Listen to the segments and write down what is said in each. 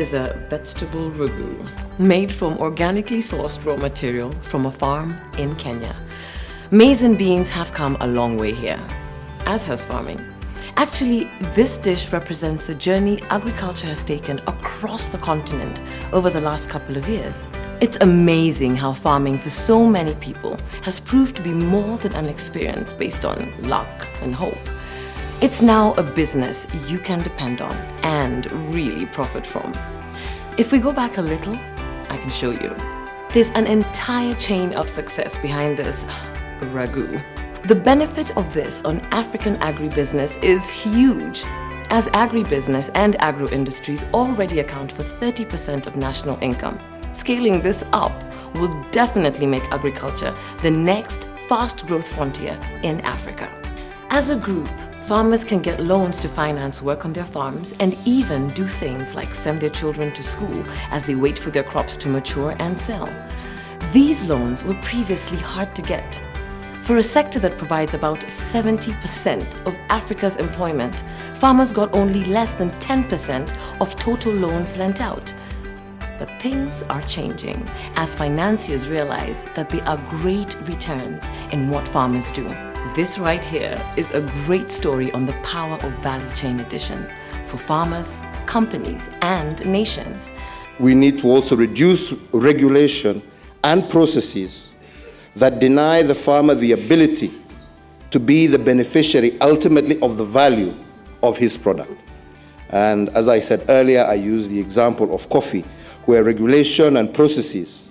is a vegetable ragu made from organically sourced raw material from a farm in Kenya. Maize and beans have come a long way here, as has farming. Actually, this dish represents the journey agriculture has taken across the continent over the last couple of years. It's amazing how farming for so many people has proved to be more than an experience based on luck and hope. It's now a business you can depend on and really profit from. If we go back a little, I can show you. There's an entire chain of success behind this ragu. The benefit of this on African agribusiness is huge, as agribusiness and agro-industries already account for 30% of national income. Scaling this up will definitely make agriculture the next fast growth frontier in Africa. As a group, farmers can get loans to finance work on their farms and even do things like send their children to school as they wait for their crops to mature and sell. These loans were previously hard to get. For a sector that provides about 70% of Africa's employment, farmers got only less than 10% of total loans lent out. But things are changing as financiers realize that there are great returns in what farmers do. This right here is a great story on the power of value chain addition for farmers, companies, and nations. We need to also reduce regulation and processes that deny the farmer the ability to be the beneficiary ultimately of the value of his product. And as I said earlier, I used the example of coffee, where regulation and processes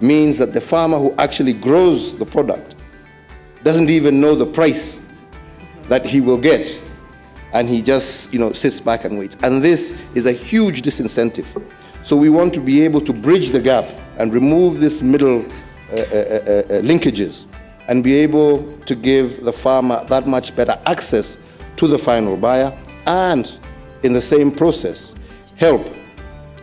means that the farmer who actually grows the product doesn't even know the price that he will get, and he just sits back and waits. And this is a huge disincentive. So we want to be able to bridge the gap and remove this middle linkages and be able to give the farmer that much better access to the final buyer, and in the same process help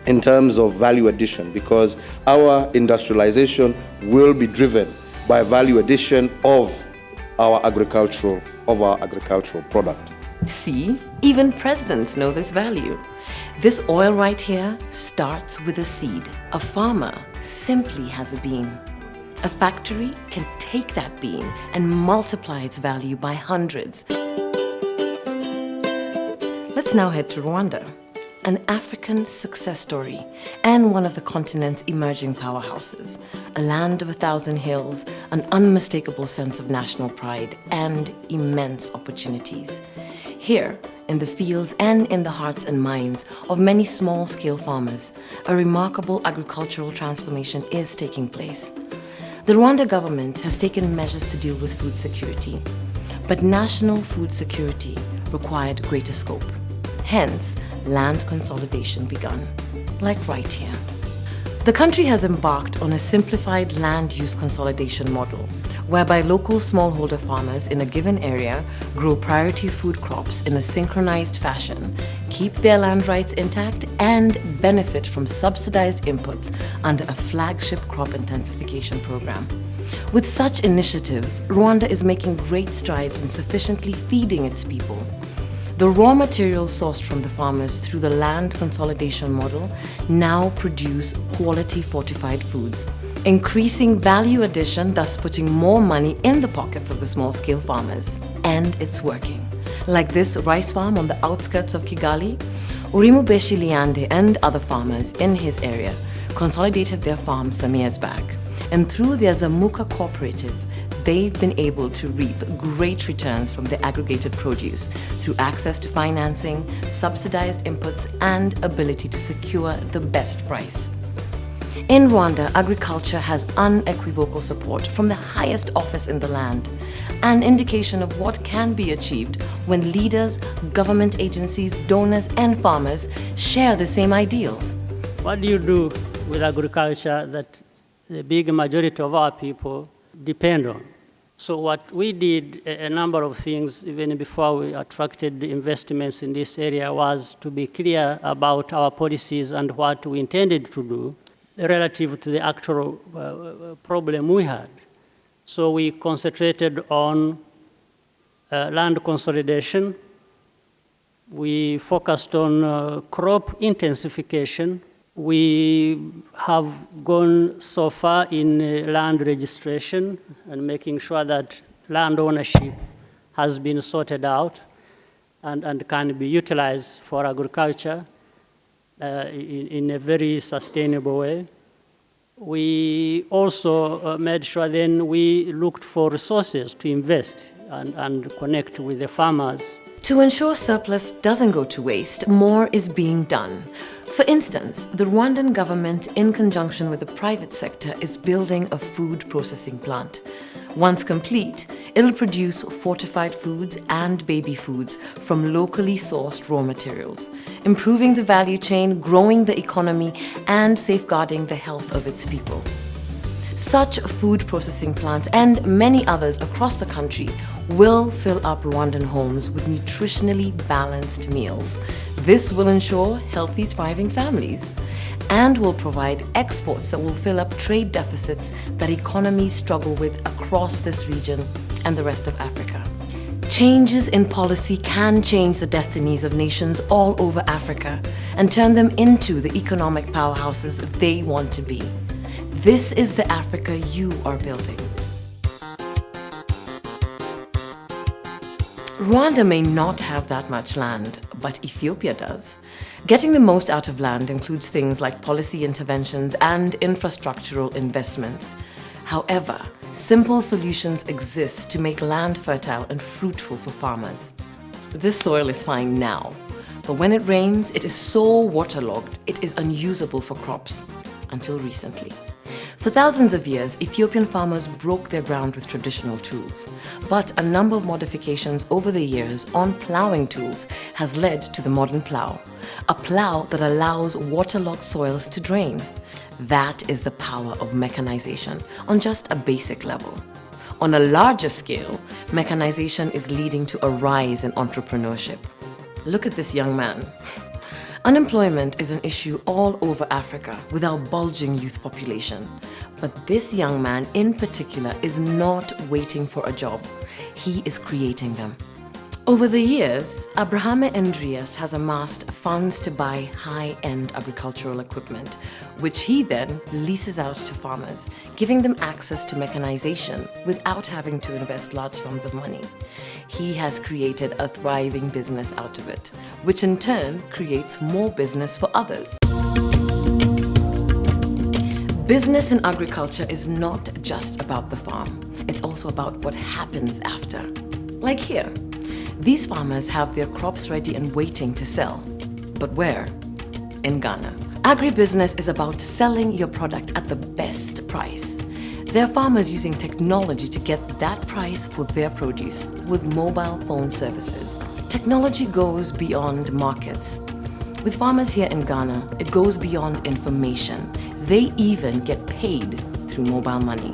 in terms of value addition, because our industrialization will be driven by value addition of our agricultural product. See, even presidents know this value. This oil right here starts with a seed. A farmer simply has a bean. A factory can take that bean and multiply its value by hundreds. Let's now head to Rwanda, an African success story and one of the continent's emerging powerhouses. A land of 1,000 hills, an unmistakable sense of national pride, and immense opportunities. Here, in the fields and in the hearts and minds of many small-scale farmers, a remarkable agricultural transformation is taking place. The Rwanda government has taken measures to deal with food security, but national food security required greater scope. Hence, land consolidation begun, like right here. The country has embarked on a simplified land use consolidation model, whereby local smallholder farmers in a given area grow priority food crops in a synchronized fashion, keep their land rights intact, and benefit from subsidized inputs under a flagship crop intensification program. With such initiatives, Rwanda is making great strides in sufficiently feeding its people. The raw materials sourced from the farmers through the land consolidation model now produce quality fortified foods, increasing value addition, thus putting more money in the pockets of the small-scale farmers. And it's working. Like this rice farm on the outskirts of Kigali, Urimubeshi Liande and other farmers in his area consolidated their farm some years back. And through their Zamuka cooperative, they've been able to reap great returns from the aggregated produce through access to financing, subsidized inputs, and ability to secure the best price. In Rwanda, agriculture has unequivocal support from the highest office in the land, an indication of what can be achieved when leaders, government agencies, donors, and farmers share the same ideals. What do you do with agriculture that the big majority of our people depend on? So what we did, a number of things, even before we attracted the investments in this area, was to be clear about our policies and what we intended to do relative to the actual problem we had. So we concentrated on land consolidation. We focused on crop intensification We have gone so far in land registration and making sure that land ownership has been sorted out and can be utilized for agriculture in a very sustainable way. We also made sure then we looked for resources to invest and connect with the farmers. To ensure surplus doesn't go to waste, more is being done. For instance, the Rwandan government, in conjunction with the private sector, is building a food processing plant. Once complete, it'll produce fortified foods and baby foods from locally sourced raw materials, improving the value chain, growing the economy, and safeguarding the health of its people. Such food processing plants and many others across the country will fill up Rwandan homes with nutritionally balanced meals. This will ensure healthy, thriving families and will provide exports that will fill up trade deficits that economies struggle with across this region and the rest of Africa. Changes in policy can change the destinies of nations all over Africa and turn them into the economic powerhouses they want to be. This is the Africa you are building. Rwanda may not have that much land, but Ethiopia does. Getting the most out of land includes things like policy interventions and infrastructural investments. However, simple solutions exist to make land fertile and fruitful for farmers. This soil is fine now, but when it rains, it is so waterlogged it is unusable for crops, until recently. For thousands of years, Ethiopian farmers broke their ground with traditional tools, but a number of modifications over the years on plowing tools has led to the modern plow, a plow that allows waterlogged soils to drain. That is the power of mechanization on just a basic level. On a larger scale, mechanization is leading to a rise in entrepreneurship. Look at this young man. Unemployment is an issue all over Africa with our bulging youth population. But this young man in particular is not waiting for a job. He is creating them. Over the years, Abrahame Andreas has amassed funds to buy high-end agricultural equipment, which he then leases out to farmers, giving them access to mechanization without having to invest large sums of money. He has created a thriving business out of it, which in turn creates more business for others. Business in agriculture is not just about the farm. It's also about what happens after. Like here. These farmers have their crops ready and waiting to sell. But where? In Ghana. Agribusiness is about selling your product at the best price. There are farmers using technology to get that price for their produce with mobile phone services. Technology goes beyond markets. With farmers here in Ghana, it goes beyond information. They even get paid through mobile money.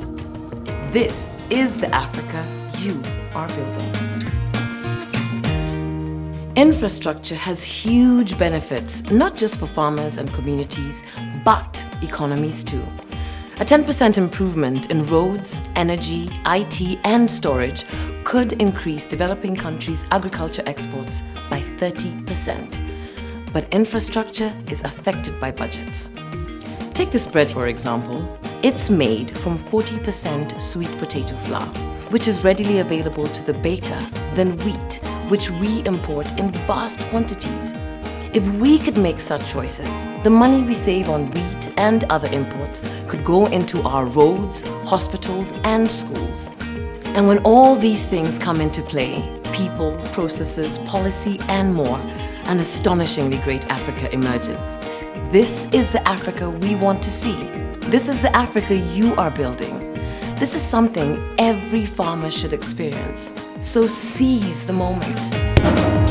This is the Africa you are building. Infrastructure has huge benefits, not just for farmers and communities, but economies too. A 10% improvement in roads, energy, IT, and storage could increase developing countries' agriculture exports by 30%. But infrastructure is affected by budgets. Take this bread, for example. It's made from 40% sweet potato flour, which is readily available to the baker than wheat, which we import in vast quantities. If we could make such choices, the money we save on wheat and other imports could go into our roads, hospitals, and schools. And when all these things come into play, people, processes, policy, and more, an astonishingly great Africa emerges. This is the Africa we want to see. This is the Africa you are building. This is something every farmer should experience. So seize the moment.